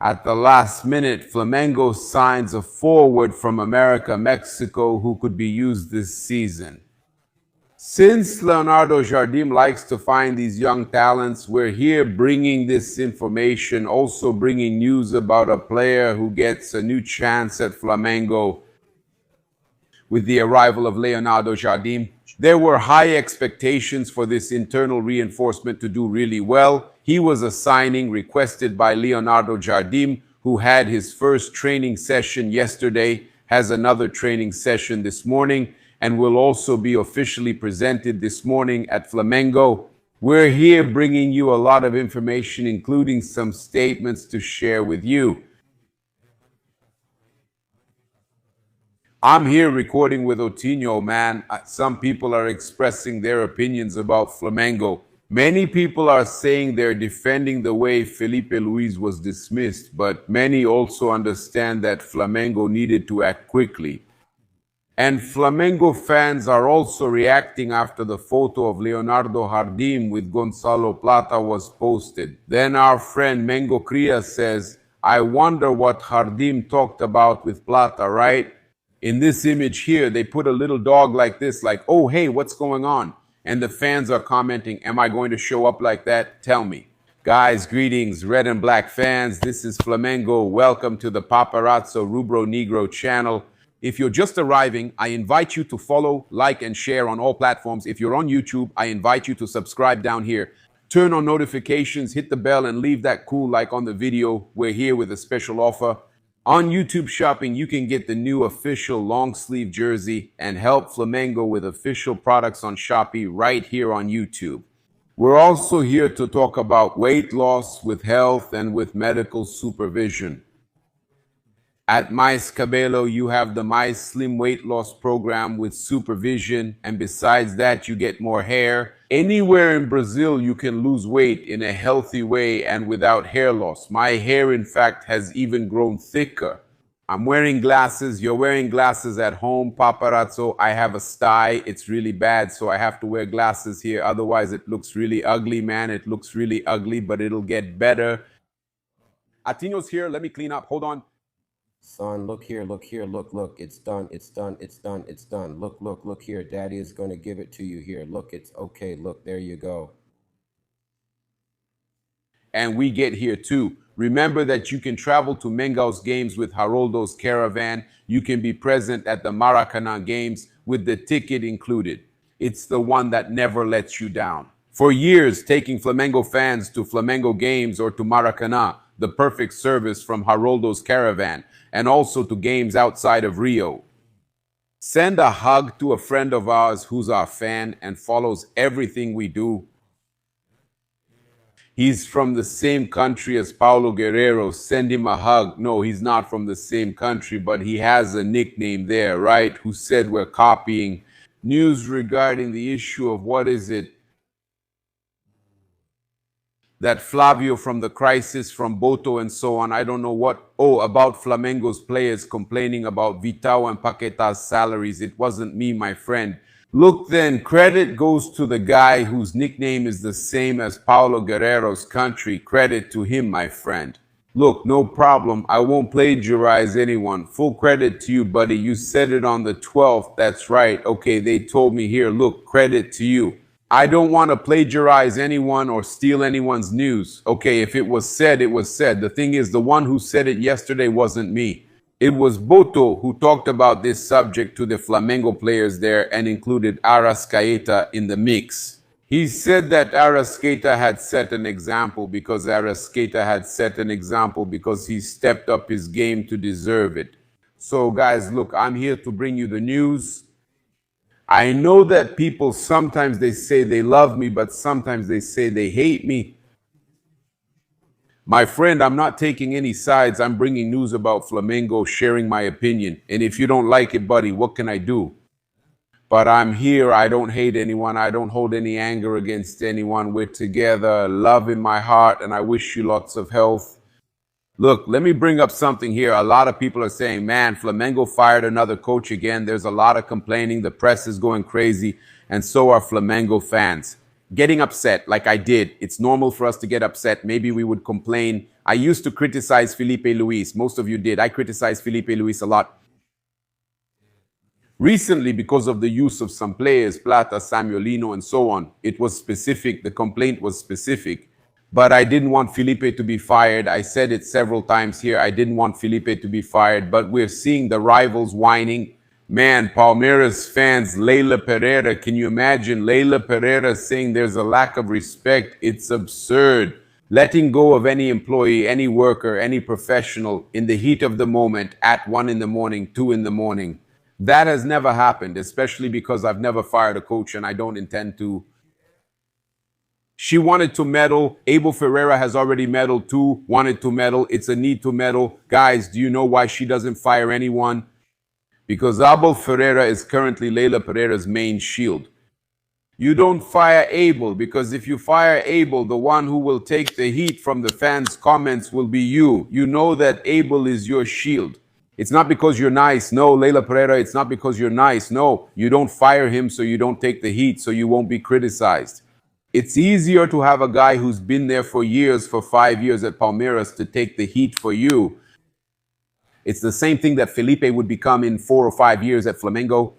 At the last minute, Flamengo signs a forward from America, Mexico, who could be used this season. Since Leonardo Jardim likes to find these young talents, we're here bringing this information, also bringing news about a player who gets a new chance at Flamengo with the arrival of Leonardo Jardim. There were high expectations for this internal reinforcement to do really well. He was a signing requested by Leonardo Jardim, who had his first training session yesterday, has another training session this morning, and will also be officially presented this morning at Flamengo. We're here bringing you a lot of information, including some statements to share with you. I'm here recording with Otinho, man. Some people are expressing their opinions about Flamengo. Many people are saying they're defending the way Felipe Luiz was dismissed, but many also understand that Flamengo needed to act quickly. And Flamengo fans are also reacting after the photo of Leonardo Jardim with Gonzalo Plata was posted. Then our friend Mengo Cria says, I wonder what Jardim talked about with Plata, right? In this image here, they put a little dog like this, like, oh, hey, what's going on? And the fans are commenting, am I going to show up like that? Tell me. Guys, greetings, red and black fans. This is Flamengo. Welcome to the Paparazzo Rubro Negro channel. If you're just arriving, I invite you to follow, like, and share on all platforms. If you're on YouTube, I invite you to subscribe down here. Turn on notifications, hit the bell, and leave that cool like on the video. We're here with a special offer. On YouTube Shopping, you can get the new official long sleeve jersey and help Flamengo with official products on Shopee right here on YouTube. We're also here to talk about weight loss with health and with medical supervision. At Mais Cabello, you have the Mais Slim Weight Loss Program with supervision, and besides that, you get more hair. Anywhere in Brazil, you can lose weight in a healthy way and without hair loss. My hair, in fact, has even grown thicker. I'm wearing glasses. You're wearing glasses at home, paparazzo. I have a sty. It's really bad, so I have to wear glasses here. Otherwise, it looks really ugly, man. It looks really ugly, but it'll get better. Atino's here. Let me clean up. Hold on. Son, look here, look, it's done, it's done. Look here, Daddy is going to give it to you here. Look, it's okay, look, there you go. And we get here too. Remember that you can travel to Mengao's games with Haroldo's caravan. You can be present at the Maracanã games with the ticket included. It's the one that never lets you down. For years, taking Flamengo fans to Flamengo games or to Maracanã, the perfect service from Haroldo's caravan, and also to games outside of Rio. Send a hug to a friend of ours who's our fan and follows everything we do. He's from the same country as Paulo Guerrero. Send him a hug. No, he's not from the same country, but he has a nickname there, right? Who said we're copying. News regarding the issue of what is it? That Flavio from the crisis, from Boto and so on, I don't know what. Oh, about Flamengo's players complaining about Vital and Paqueta's salaries. It wasn't me, my friend. Look then, credit goes to the guy whose nickname is the same as Paulo Guerrero's country. Credit to him, my friend. Look, no problem. I won't plagiarize anyone. Full credit to you, buddy. You said it on the 12th. That's right. Okay, they told me here. Look, credit to you. I don't want to plagiarize anyone or steal anyone's news. Okay, if it was said, it was said. The thing is, the one who said it yesterday wasn't me. It was Boto who talked about this subject to the Flamengo players there and included Arrascaeta in the mix. He said that Arrascaeta had set an example because he stepped up his game to deserve it. So guys, look, I'm here to bring you the news. I know that people, sometimes they say they love me, but sometimes they say they hate me. My friend, I'm not taking any sides. I'm bringing news about Flamengo, sharing my opinion. And if you don't like it, buddy, what can I do? But I'm here. I don't hate anyone. I don't hold any anger against anyone. We're together, love in my heart, and I wish you lots of health. Look, let me bring up something here. A lot of people are saying, man, Flamengo fired another coach again. There's a lot of complaining. The press is going crazy, and so are Flamengo fans. getting upset like I did. It's normal for us to get upset. Maybe we would complain. I used to criticize Felipe Luis. Most of you did. I criticized Felipe Luis a lot. Recently, because of the use of some players, Plata, Samuelino, and so on, it was specific. The complaint was specific. But I didn't want Felipe to be fired. I said it several times here. I didn't want Felipe to be fired. But we're seeing the rivals whining. Man, Palmeiras fans, Leila Pereira, can you imagine Leila Pereira saying there's a lack of respect? It's absurd. Letting go of any employee, any worker, any professional in the heat of the moment at 1 in the morning, 2 in the morning. That has never happened, especially because I've never fired a coach and I don't intend to. She wanted to medal. Abel Ferreira has already medaled too, wanted to medal. It's a need to medal. Guys, do you know why she doesn't fire anyone? Because Abel Ferreira is currently Leila Pereira's main shield. You don't fire Abel because if you fire Abel, the one who will take the heat from the fans' comments will be you. You know that Abel is your shield. It's not because you're nice. No, Leila Pereira, it's not because you're nice. No, you don't fire him so you don't take the heat, so you won't be criticized. It's easier to have a guy who's been there for years, for 5 years at Palmeiras, to take the heat for you. It's the same thing that Felipe would become in 4 or 5 years at Flamengo.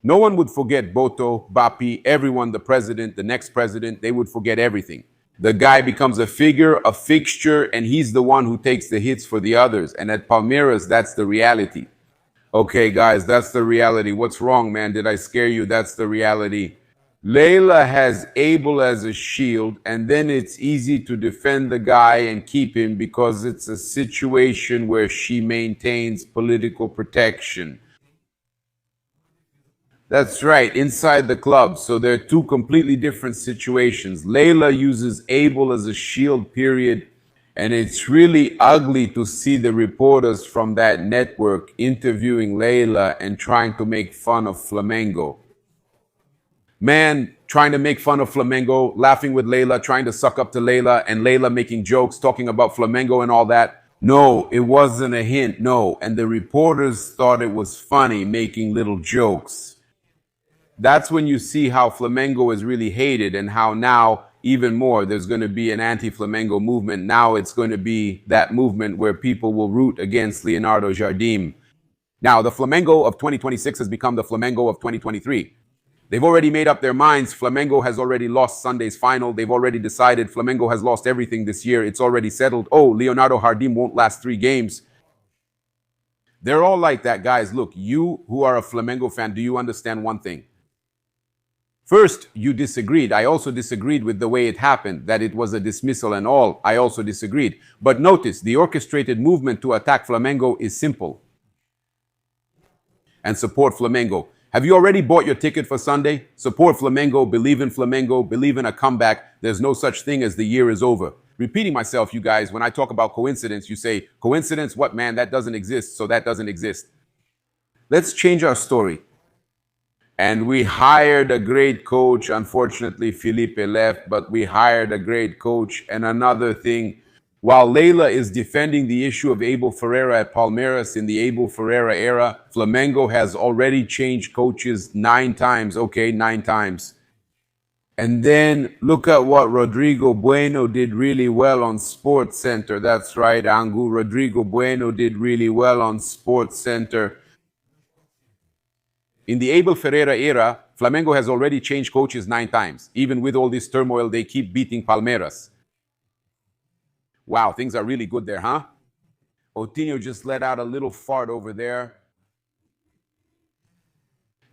No one would forget Boto, Bapi, everyone, the president, the next president. They would forget everything. The guy becomes a figure, a fixture, and he's the one who takes the hits for the others. And at Palmeiras, that's the reality. Okay, guys, that's the reality. What's wrong, man? Did I scare you? That's the reality. Leila has Abel as a shield, and then it's easy to defend the guy and keep him because it's a situation where she maintains political protection. That's right, inside the club. So they're two completely different situations. Leila uses Abel as a shield, period. And it's really ugly to see the reporters from that network interviewing Leila and trying to make fun of Flamengo. Man, trying to make fun of Flamengo, laughing with Leila, trying to suck up to Leila, and Leila making jokes, talking about Flamengo and all that. No, it wasn't a hint, no. And the reporters thought it was funny, making little jokes. That's when you see how Flamengo is really hated and how now, even more, there's going to be an anti-Flamengo movement. Now it's going to be that movement where people will root against Leonardo Jardim. Now, the Flamengo of 2026 has become the Flamengo of 2023. They've already made up their minds. Flamengo has already lost Sunday's final. They've already decided Flamengo has lost everything this year. It's already settled. Oh, Leonardo Jardim won't last 3 games. They're all like that, guys. Look, you who are a Flamengo fan, do you understand one thing? First, you disagreed. I also disagreed with the way it happened, that it was a dismissal and all. I also disagreed. But notice, the orchestrated movement to attack Flamengo is simple. And support Flamengo. Have you already bought your ticket for Sunday? Support Flamengo, believe in a comeback. There's no such thing as the year is over. Repeating myself, you guys, when I talk about coincidence, you say, coincidence? What, man? That doesn't exist, so that doesn't exist. Let's change our story. And we hired a great coach. Unfortunately, Felipe left, but we hired a great coach. And another thing, while Leila is defending the issue of Abel Ferreira at Palmeiras in the Abel Ferreira era, Flamengo has already changed coaches 9 times. Okay, 9 times. And then look at what Rodrigo Bueno did really well on Sports Center. That's right, Angu. Rodrigo Bueno did really well on Sports Center. In the Abel Ferreira era, Flamengo has already changed coaches 9 times. Even with all this turmoil, they keep beating Palmeiras. Wow, things are really good there, huh? Coutinho just let out a little fart over there.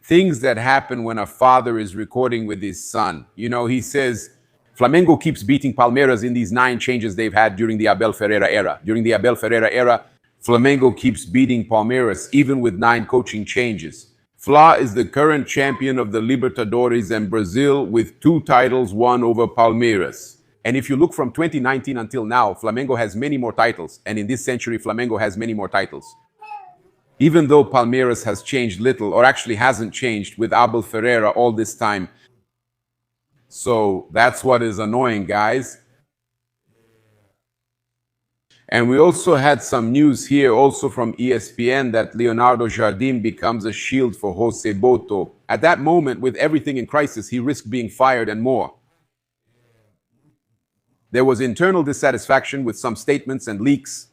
Things that happen when a father is recording with his son. You know, he says, Flamengo keeps beating Palmeiras in these 9 changes they've had during the Abel Ferreira era. During the Abel Ferreira era, Flamengo keeps beating Palmeiras, even with 9 coaching changes. Fla is the current champion of the Libertadores and Brazil with 2 titles won over Palmeiras. And if you look from 2019 until now, Flamengo has many more titles. And in this century, Flamengo has many more titles. Even though Palmeiras has changed little, or actually hasn't changed with Abel Ferreira all this time. So that's what is annoying, guys. And we also had some news here also from ESPN that Leonardo Jardim becomes a shield for Jose Boto. At that moment, with everything in crisis, he risked being fired and more. There was internal dissatisfaction with some statements and leaks,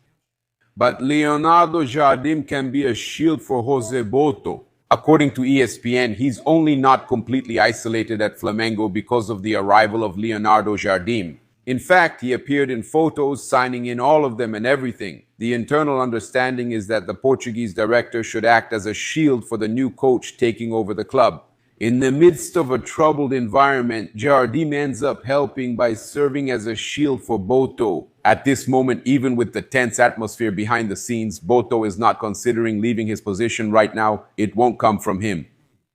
but Leonardo Jardim can be a shield for Jose Boto. According to ESPN, he's only not completely isolated at Flamengo because of the arrival of Leonardo Jardim. In fact, he appeared in photos, signing in all of them and everything. The internal understanding is that the Portuguese director should act as a shield for the new coach taking over the club. In the midst of a troubled environment, Jardim ends up helping by serving as a shield for Boto. At this moment, even with the tense atmosphere behind the scenes, Boto is not considering leaving his position right now. It won't come from him.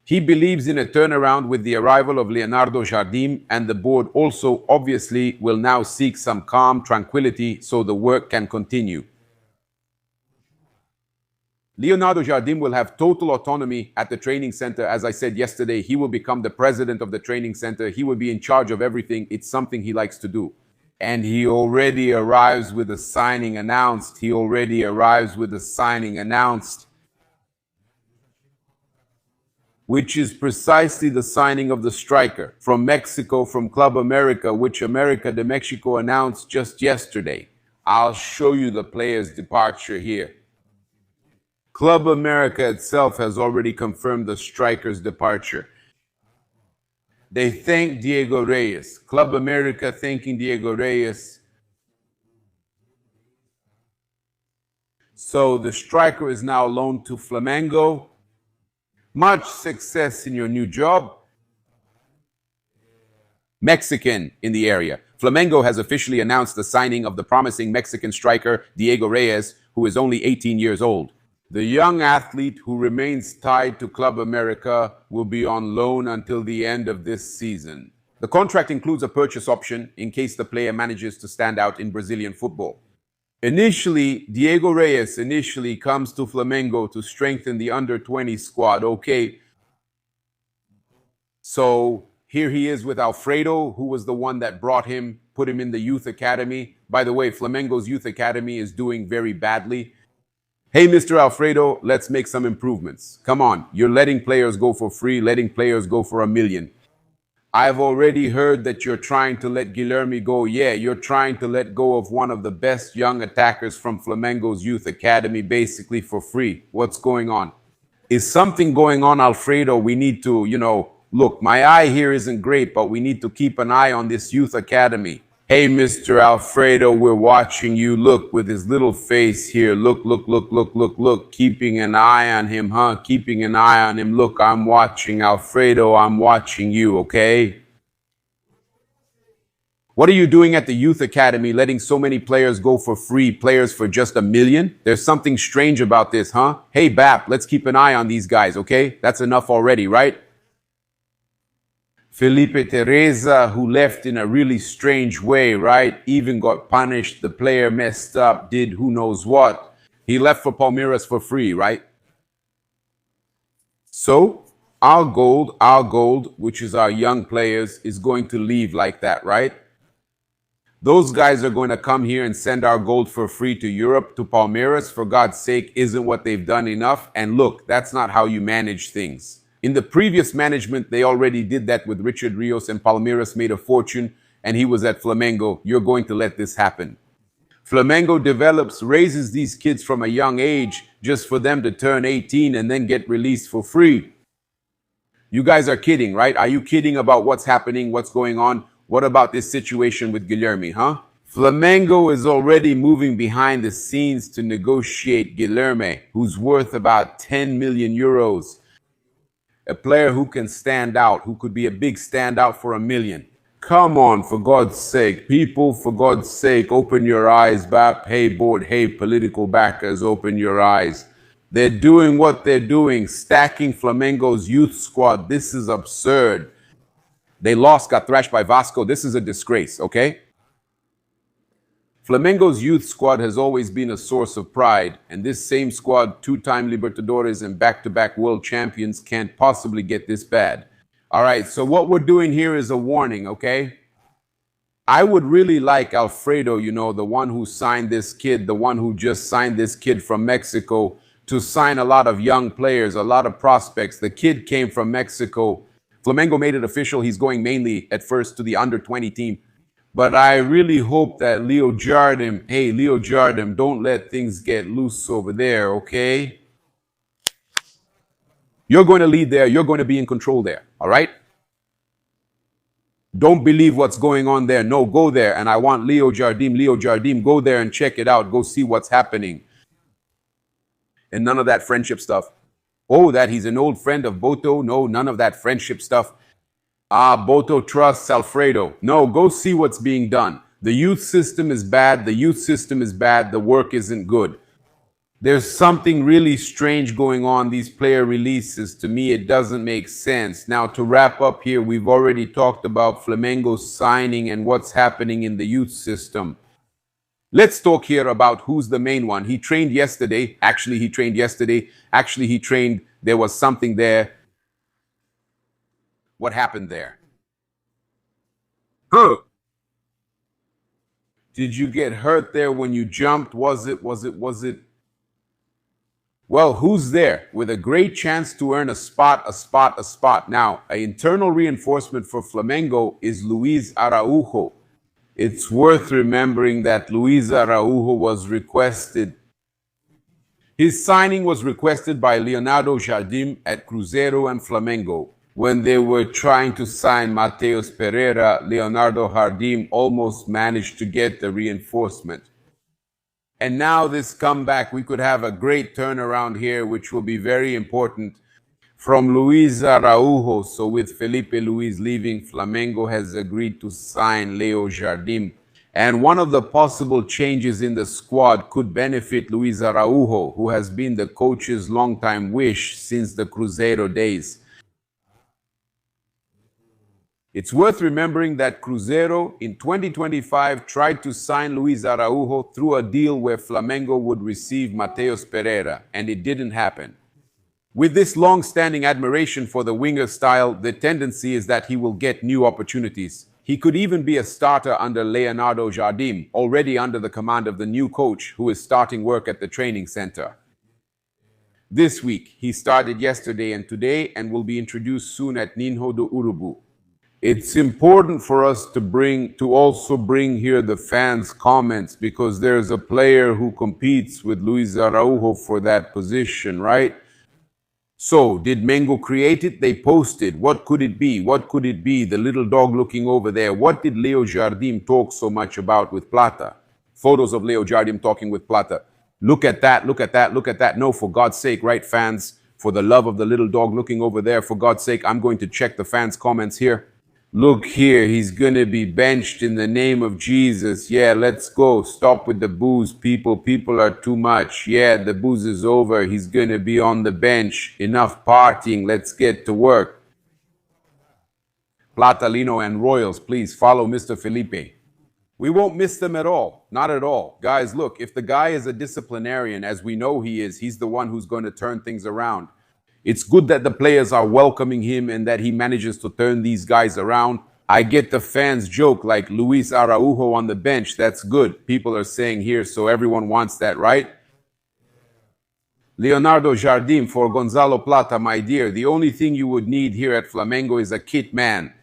He believes in a turnaround with the arrival of Leonardo Jardim, and the board also obviously will now seek some calm, tranquility so the work can continue. Leonardo Jardim will have total autonomy at the training center. As I said yesterday, he will become the president of the training center. He will be in charge of everything. It's something he likes to do. And he already arrives with a signing announced. Which is precisely the signing of the striker from Mexico, from Club America, which America de Mexico announced just yesterday. I'll show you the player's departure here. Club America itself has already confirmed the striker's departure. They thank Diego Reyes. Club America thanking Diego Reyes. So the striker is now loaned to Flamengo. Much success in your new job. Mexican in the area. Flamengo has officially announced the signing of the promising Mexican striker Diego Reyes, who is only 18 years old. The young athlete, who remains tied to Club America, will be on loan until the end of this season. The contract includes a purchase option in case the player manages to stand out in Brazilian football. Initially, Diego Reyes comes to Flamengo to strengthen the under-20 squad. Okay, so here he is with Alfredo, who was the one that brought him, put him in the youth academy. By the way, Flamengo's youth academy is doing very badly. Hey, Mr. Alfredo, let's make some improvements. Come on, you're letting players go for free, letting players go for $1 million. I've already heard that you're trying to let Guilherme go. Yeah, you're trying to let go of one of the best young attackers from Flamengo's youth academy, basically for free. What's going on? Is something going on, Alfredo? We need to, look, my eye here isn't great, but we need to keep an eye on this youth academy. Hey, Mr. Alfredo, we're watching you. Look, with his little face here. Look. Keeping an eye on him, huh? Keeping an eye on him. Look, I'm watching Alfredo. I'm watching you, okay? What are you doing at the youth academy, letting so many players go for free, players for just $1 million? There's something strange about this, huh? Hey, Bap, let's keep an eye on these guys, okay? That's enough already, right? Felipe Teresa, who left in a really strange way, right? Even got punished. The player messed up, did who knows what. He left for Palmeiras for free, right? So, our gold, which is our young players, is going to leave like that, right? Those guys are going to come here and send our gold for free to Europe, to Palmeiras. For God's sake, isn't what they've done enough? And look, that's not how you manage things. In the previous management, they already did that with Richard Rios, and Palmeiras made a fortune, and he was at Flamengo. You're going to let this happen. Flamengo raises these kids from a young age just for them to turn 18 and then get released for free. You guys are kidding, right? Are you kidding about what's happening, what's going on? What about this situation with Guilherme, huh? Flamengo is already moving behind the scenes to negotiate Guilherme, who's worth about 10 million euros. A player who can stand out, who could be a big standout for $1 million. Come on, for God's sake. People, for God's sake, open your eyes, Bap. Hey, board, hey, political backers, open your eyes. They're doing what they're doing, stacking Flamengo's youth squad. This is absurd. They lost, got thrashed by Vasco. This is a disgrace, okay? Flamengo's youth squad has always been a source of pride, and this same squad, two-time Libertadores and back-to-back world champions, can't possibly get this bad. All right, so what we're doing here is a warning, okay? I would really like Alfredo, the one who signed this kid, the one who just signed this kid from Mexico, to sign a lot of young players, a lot of prospects. The kid came from Mexico. Flamengo made it official. He's going mainly at first to the under-20 team. But I really hope that Leo Jardim, hey, Leo Jardim, don't let things get loose over there, okay? You're going to lead there. You're going to be in control there, all right? Don't believe what's going on there. No, go there. And I want Leo Jardim, go there and check it out. Go see what's happening. And none of that friendship stuff. Oh, that he's an old friend of Boto. No, none of that friendship stuff. Boto trusts Alfredo. No, go see what's being done. The youth system is bad. The youth system is bad. The work isn't good. There's something really strange going on, these player releases. To me, it doesn't make sense. Now, to wrap up here, we've already talked about Flamengo signing and what's happening in the youth system. Let's talk here about who's the main one. He trained yesterday. Actually, there was something there. What happened there? Huh? Did you get hurt there when you jumped? Was it? Well, who's there with a great chance to earn a spot? Now, an internal reinforcement for Flamengo is Luiz Araújo. It's worth remembering that Luiz Araújo was requested. His signing was requested by Leonardo Jardim at Cruzeiro and Flamengo. When they were trying to sign Matheus Pereira, Leonardo Jardim almost managed to get the reinforcement. And now this comeback, we could have a great turnaround here, which will be very important from Luiz Araújo. So with Felipe Luiz leaving, Flamengo has agreed to sign Leo Jardim. And one of the possible changes in the squad could benefit Luiz Araújo, who has been the coach's longtime wish since the Cruzeiro days. It's worth remembering that Cruzeiro in 2025 tried to sign Luiz Araújo through a deal where Flamengo would receive Matheus Pereira, and it didn't happen. With this long-standing admiration for the winger style, the tendency is that he will get new opportunities. He could even be a starter under Leonardo Jardim, already under the command of the new coach, who is starting work at the training center. This week, he started yesterday and today and will be introduced soon at Ninho do Urubu. It's important for us to also bring here the fans' comments, because there's a player who competes with Luiz Araújo for that position, right? So, did Mengo create it? They posted. What could it be? What could it be? The little dog looking over there. What did Leo Jardim talk so much about with Plata? Photos of Leo Jardim talking with Plata. Look at that, look at that, look at that. No, for God's sake, right, fans? For the love of the little dog looking over there, for God's sake, I'm going to check the fans' comments here. Look here, he's going to be benched in the name of Jesus. Yeah, let's go. Stop with the booze, people. People are too much. Yeah, the booze is over. He's going to be on the bench. Enough partying. Let's get to work. Platalino and Royals, please follow Mr. Felipe. We won't miss them at all. Not at all. Guys, look, if the guy is a disciplinarian, as we know he is, he's the one who's going to turn things around. It's good that the players are welcoming him and that he manages to turn these guys around. I get the fans' joke like Luiz Araújo on the bench. That's good. People are saying here, so everyone wants that, right? Leonardo Jardim for Gonzalo Plata, my dear. The only thing you would need here at Flamengo is a kit man.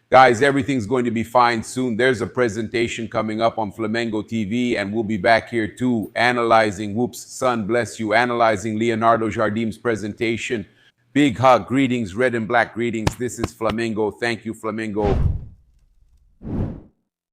Guys, everything's going to be fine soon. There's a presentation coming up on Flamengo TV, and we'll be back here too, analyzing, whoops, son bless you, analyzing Leonardo Jardim's presentation. Big hug, greetings, red and black greetings. This is Flamengo. Thank you, Flamengo.